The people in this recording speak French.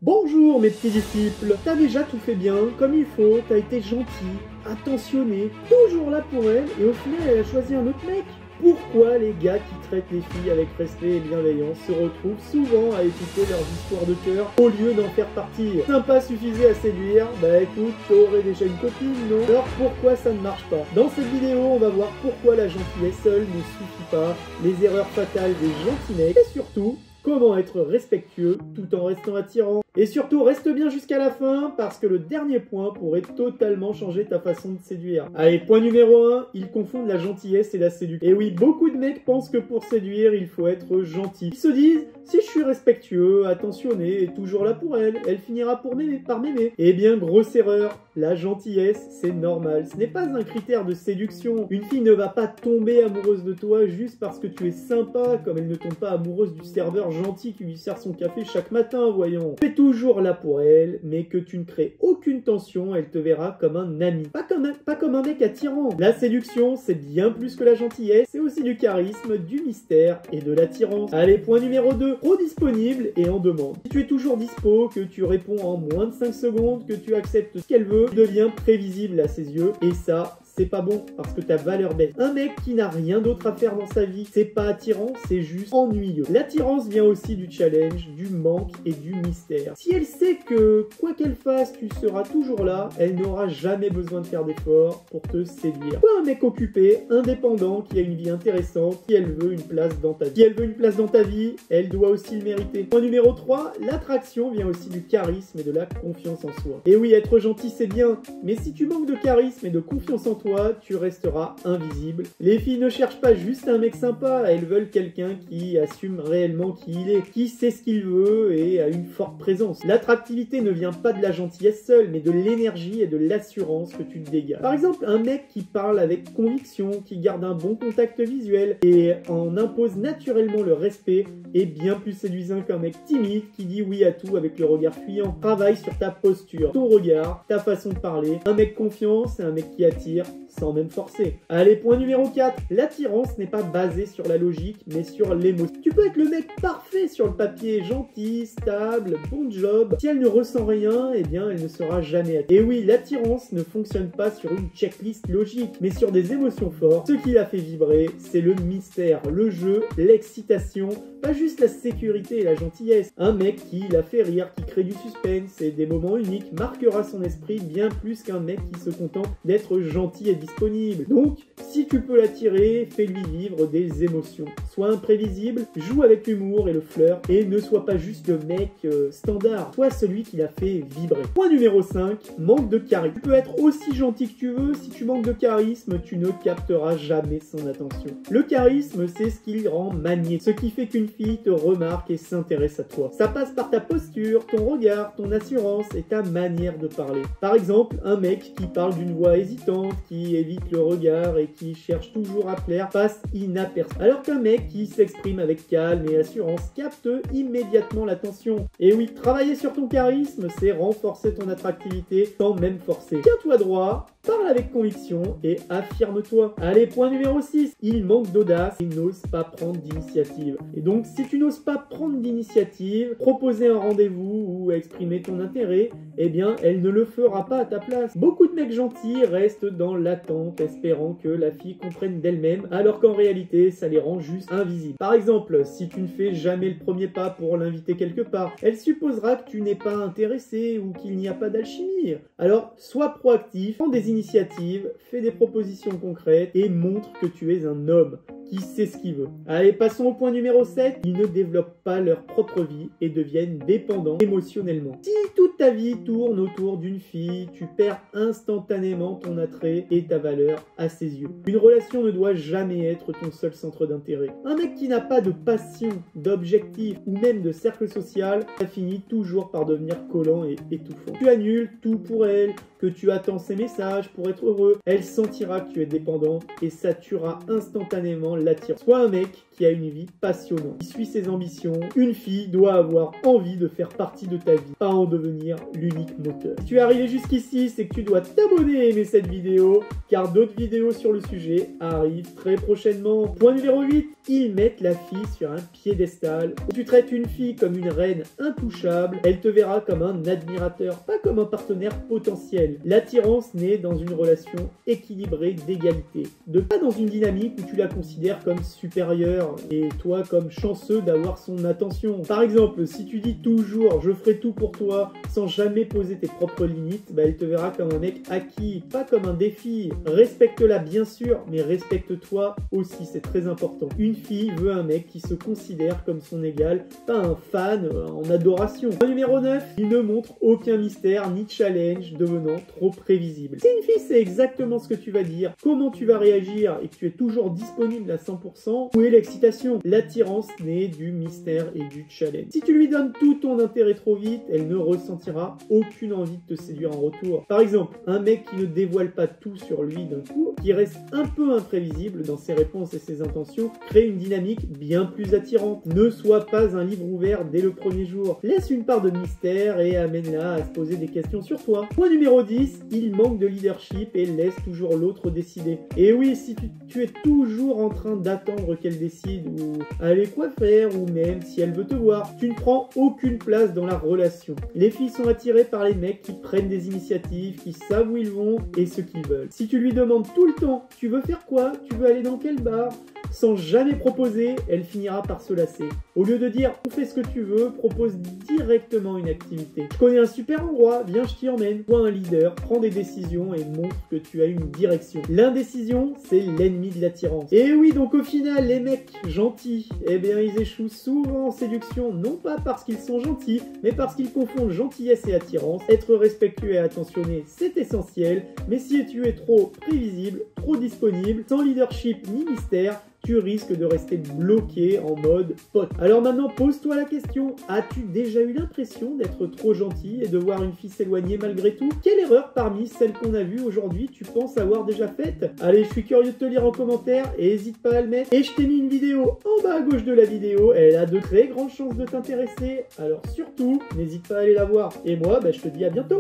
Bonjour mes petits disciples, t'as déjà tout fait bien, comme il faut, t'as été gentil, attentionné, toujours là pour elle, et au final elle a choisi un autre mec. Pourquoi les gars qui traitent les filles avec respect et bienveillance se retrouvent souvent à écouter leurs histoires de cœur au lieu d'en faire partir? Sympa suffisait à séduire, bah écoute, t'aurais déjà une copine, non? Alors pourquoi ça ne marche pas? Dans cette vidéo, on va voir pourquoi la gentillesse seule ne suffit pas, les erreurs fatales des gentils mecs, et surtout, comment être respectueux tout en restant attirant. Et surtout, reste bien jusqu'à la fin parce que le dernier point pourrait totalement changer ta façon de séduire. Allez, point numéro 1, ils confondent la gentillesse et la séduction. Et oui, beaucoup de mecs pensent que pour séduire, il faut être gentil. Ils se disent, si je suis respectueux, attentionné et toujours là pour elle, elle finira par m'aimer. Eh bien, grosse erreur, la gentillesse, c'est normal. Ce n'est pas un critère de séduction. Une fille ne va pas tomber amoureuse de toi juste parce que tu es sympa, comme elle ne tombe pas amoureuse du serveur gentil qui lui sert son café chaque matin, voyons. Tu es toujours là pour elle, mais que tu ne crées aucune tension, elle te verra comme un ami. Pas comme un mec attirant. La séduction, c'est bien plus que la gentillesse, c'est aussi du charisme, du mystère et de l'attirance. Allez, point numéro 2, trop disponible et en demande. Si tu es toujours dispo, que tu réponds en moins de 5 secondes, que tu acceptes ce qu'elle veut, tu deviens prévisible à ses yeux, et ça, c'est pas bon parce que ta valeur baisse. Un mec qui n'a rien d'autre à faire dans sa vie, c'est pas attirant, c'est juste ennuyeux. L'attirance vient aussi du challenge, du manque et du mystère. Si elle sait que quoi qu'elle fasse, tu seras toujours là, elle n'aura jamais besoin de faire d'efforts pour te séduire. Pas un mec occupé, indépendant, qui a une vie intéressante, si elle veut une place dans ta vie. Si elle veut une place dans ta vie, elle doit aussi le mériter. Point numéro 3, l'attraction vient aussi du charisme et de la confiance en soi. Et oui, être gentil c'est bien, mais si tu manques de charisme et de confiance en toi, tu resteras invisible. Les filles ne cherchent pas juste un mec sympa, elles veulent quelqu'un qui assume réellement qui il est, qui sait ce qu'il veut et a une forte présence. L'attractivité ne vient pas de la gentillesse seule, mais de l'énergie et de l'assurance que tu dégages. Par exemple, un mec qui parle avec conviction, qui garde un bon contact visuel et en impose naturellement le respect est bien plus séduisant qu'un mec timide qui dit oui à tout avec le regard fuyant. Travaille sur ta posture, ton regard, ta façon de parler. Un mec confiant, c'est un mec qui attire sans même forcer. Allez, point numéro 4. L'attirance n'est pas basée sur la logique, mais sur l'émotion. Tu peux être le mec parfait sur le papier, gentil, stable, bon job. Si elle ne ressent rien, eh bien, elle ne sera jamais attirée. Et oui, l'attirance ne fonctionne pas sur une checklist logique, mais sur des émotions fortes. Ce qui la fait vibrer, c'est le mystère, le jeu, l'excitation, pas juste la sécurité et la gentillesse. Un mec qui la fait rire, qui crée du suspense et des moments uniques marquera son esprit bien plus qu'un mec qui se contente d'être gentil et disponible. Donc, si tu peux l'attirer, fais-lui vivre des émotions. Sois imprévisible, joue avec l'humour et le flirt, et ne sois pas juste le mec standard. Sois celui qui la fait vibrer. Point numéro 5, manque de charisme. Tu peux être aussi gentil que tu veux, si tu manques de charisme, tu ne capteras jamais son attention. Le charisme, c'est ce qui rend magnétique, ce qui fait qu'une fille te remarque et s'intéresse à toi. Ça passe par ta posture, ton regard, ton assurance et ta manière de parler. Par exemple, un mec qui parle d'une voix hésitante, qui évite le regard et qui cherche toujours à plaire passe inaperçu. Alors qu'un mec qui s'exprime avec calme et assurance capte immédiatement l'attention. Et oui, travailler sur ton charisme, c'est renforcer ton attractivité sans même forcer. Tiens-toi droit, parle avec conviction et affirme-toi. Allez, point numéro 6. Il manque d'audace et n'ose pas prendre d'initiative. Et donc, si tu n'oses pas prendre d'initiative, proposer un rendez-vous ou exprimer ton intérêt, eh bien, elle ne le fera pas à ta place. Beaucoup de mecs gentils restent dans l'attente, espérant que la fille comprenne d'elle-même, alors qu'en réalité, ça les rend juste invisibles. Par exemple, si tu ne fais jamais le premier pas pour l'inviter quelque part, elle supposera que tu n'es pas intéressé ou qu'il n'y a pas d'alchimie. Alors, sois proactif, prends des initiatives, fais des propositions concrètes et montre que tu es un homme qui sait ce qu'il veut. Allez, passons au point numéro 7. Ils ne développent pas leur propre vie et deviennent dépendants émotionnellement. Si toute ta vie tourne autour d'une fille, tu perds instantanément ton attrait et ta valeur à ses yeux. Une relation ne doit jamais être ton seul centre d'intérêt. Un mec qui n'a pas de passion, d'objectif ou même de cercle social, ça finit toujours par devenir collant et étouffant. Tu annules tout pour elle, que tu attends ses messages pour être heureux, elle sentira que tu es dépendant et ça tuera instantanément dans l'attirance. Sois un mec qui a une vie passionnante, qui suit ses ambitions. Une fille doit avoir envie de faire partie de ta vie, pas en devenir l'unique moteur. Si tu es arrivé jusqu'ici, c'est que tu dois t'abonner et aimer cette vidéo, car d'autres vidéos sur le sujet arrivent très prochainement. Point numéro 8, ils mettent la fille sur un piédestal. Tu traites une fille comme une reine intouchable, elle te verra comme un admirateur, pas comme un partenaire potentiel. L'attirance naît dans une relation équilibrée d'égalité, pas dans une dynamique où tu la considères comme supérieure et toi comme chanceux d'avoir son attention. Par exemple, si tu dis toujours « je ferai tout pour toi » sans jamais poser tes propres limites, elle te verra comme un mec acquis, pas comme un défi. Respecte-la bien sûr, mais respecte-toi aussi, c'est très important. Une fille veut un mec qui se considère comme son égal, pas un fan en adoration. Numéro 9, il ne montre aucun mystère ni challenge devenant trop prévisible. Si une fille sait exactement ce que tu vas dire, comment tu vas réagir et que tu es toujours disponible à 100%, où est l'excitation? L'attirance naît du mystère et du challenge. Si tu lui donnes tout ton intérêt trop vite, elle ne ressentira aucune envie de te séduire en retour. Par exemple, un mec qui ne dévoile pas tout sur lui d'un coup, qui reste un peu imprévisible dans ses réponses et ses intentions, crée une dynamique bien plus attirante. Ne sois pas un livre ouvert dès le premier jour. Laisse une part de mystère et amène-la à se poser des questions sur toi. Point numéro 10, il manque de leadership et laisse toujours l'autre décider. Et oui, si tu es toujours en train d'attendre qu'elle décide ou aller quoi faire ou même si elle veut te voir, tu ne prends aucune place dans la relation. Les filles sont attirées par les mecs qui prennent des initiatives, qui savent où ils vont et ce qu'ils veulent. Si tu lui demandes tout le temps, tu veux faire quoi? Tu veux aller dans quel bar? Sans jamais proposer, elle finira par se lasser. Au lieu de dire « fais ce que tu veux », propose directement une activité. Je connais un super endroit, viens je t'y emmène. Sois un leader, prends des décisions et montre que tu as une direction. L'indécision, c'est l'ennemi de l'attirance. Et oui, donc au final, les mecs gentils, eh bien ils échouent souvent en séduction, non pas parce qu'ils sont gentils, mais parce qu'ils confondent gentillesse et attirance. Être respectueux et attentionné, c'est essentiel, mais si tu es trop prévisible, trop disponible, sans leadership ni mystère, tu risques de rester bloqué en mode pote. Alors maintenant, pose-toi la question, as-tu déjà eu l'impression d'être trop gentil et de voir une fille s'éloigner malgré tout? Quelle erreur parmi celles qu'on a vues aujourd'hui tu penses avoir déjà faite? Allez, je suis curieux de te lire en commentaire et n'hésite pas à le mettre. Et je t'ai mis une vidéo en bas à gauche de la vidéo, elle a de très grandes chances de t'intéresser, alors surtout, n'hésite pas à aller la voir. Et moi, je te dis à bientôt.